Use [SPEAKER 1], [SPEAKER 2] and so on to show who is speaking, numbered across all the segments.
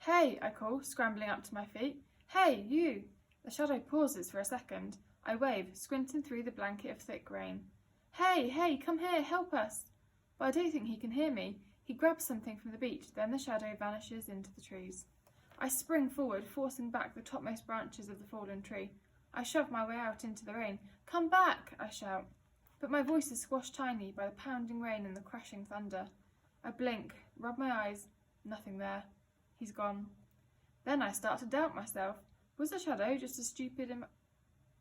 [SPEAKER 1] "Hey!" I call, scrambling up to my feet. "Hey, you!" The shadow pauses for a second. I wave, squinting through the blanket of thick rain. "Hey, hey, come here, help us!" But I don't think he can hear me. He grabs something from the beach, then the shadow vanishes into the trees. I spring forward, forcing back the topmost branches of the fallen tree. I shove my way out into the rain. "Come back!" I shout. But my voice is squashed tiny by the pounding rain and the crashing thunder. I blink, rub my eyes. Nothing there. He's gone. Then I start to doubt myself. Was the shadow just a stupid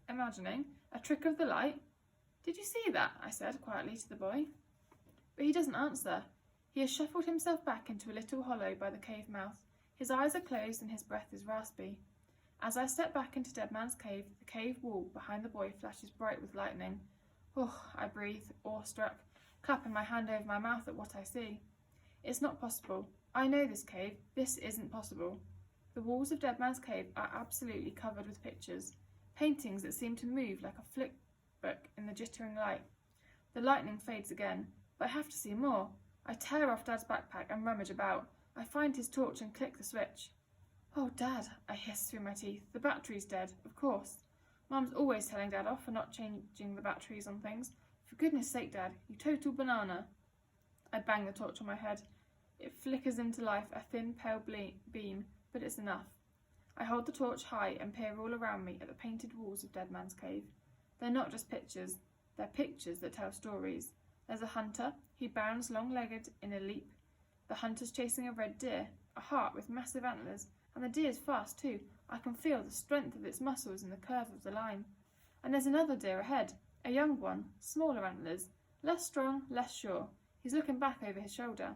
[SPEAKER 1] imagining? A trick of the light? "Did you see that?" I said quietly to the boy. But he doesn't answer. He has shuffled himself back into a little hollow by the cave mouth. His eyes are closed and his breath is raspy. As I step back into Dead Man's Cave, the cave wall behind the boy flashes bright with lightning. "Oh," I breathe, awestruck, clapping my hand over my mouth at what I see. It's not possible. I know this cave. This isn't possible. The walls of Dead Man's Cave are absolutely covered with pictures, paintings that seem to move like a flick book in the jittering light. The lightning fades again, but I have to see more. I tear off Dad's backpack and rummage about. I find his torch and click the switch. "Oh, Dad," I hiss through my teeth. "The battery's dead, of course. Mum's always telling Dad off for not changing the batteries on things. For goodness sake, Dad, you total banana." I bang the torch on my head. It flickers into life, a thin, pale beam, but it's enough. I hold the torch high and peer all around me at the painted walls of Dead Man's Cave. They're not just pictures. They're pictures that tell stories. There's a hunter. He bounds long-legged in a leap. The hunter's chasing a red deer, a hart with massive antlers, and the deer's fast too. I can feel the strength of its muscles in the curve of the line. And there's another deer ahead, a young one, smaller antlers, less strong, less sure. He's looking back over his shoulder.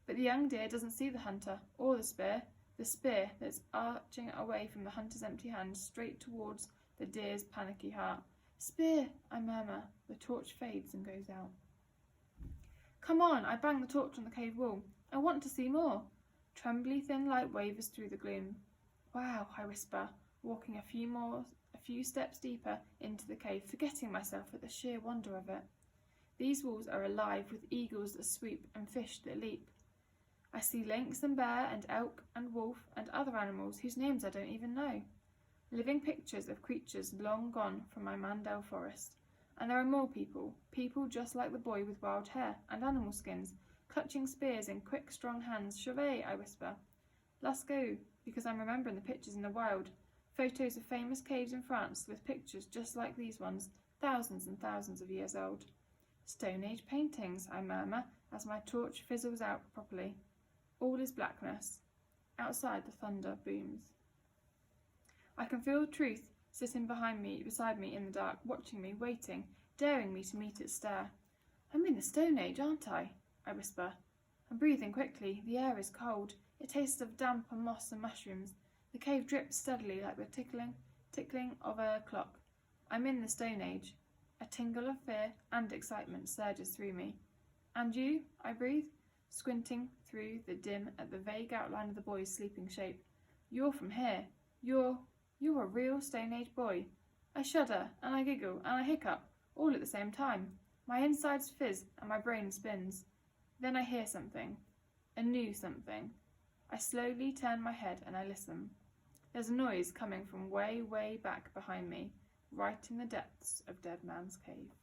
[SPEAKER 1] But the young deer doesn't see the hunter or the spear that's arching away from the hunter's empty hand straight towards the deer's panicky heart. "Spear," I murmur. The torch fades and goes out. "Come on," I bang the torch on the cave wall. "I want to see more." Trembly thin light wavers through the gloom. "Wow," I whisper, walking a few steps deeper into the cave, forgetting myself at the sheer wonder of it. These walls are alive with eagles that swoop and fish that leap. I see lynx and bear and elk and wolf and other animals whose names I don't even know. Living pictures of creatures long gone from my Mandel forest. And there are more people just like the boy with wild hair and animal skins, clutching spears in quick, strong hands. "Chevet," I whisper. "Lascaux," because I'm remembering the pictures in the wild. Photos of famous caves in France with pictures just like these ones, thousands and thousands of years old. "Stone Age paintings," I murmur as my torch fizzles out properly. All is blackness. Outside, the thunder booms. I can feel truth sitting beside me in the dark, watching me, waiting, daring me to meet its stare. "I'm in the Stone Age, aren't I?" I whisper. I'm breathing quickly. The air is cold. It tastes of damp and moss and mushrooms. The cave drips steadily like the tickling of a clock. I'm in the Stone Age. A tingle of fear and excitement surges through me. "And you?" I breathe, squinting through the dim at the vague outline of the boy's sleeping shape. "You're from here. You're a real Stone Age boy." I shudder, and I giggle, and I hiccup, all at the same time. My insides fizz, and my brain spins. Then I hear something. A new something. I slowly turn my head, and I listen. There's a noise coming from way, way back behind me, right in the depths of Dead Man's Cave.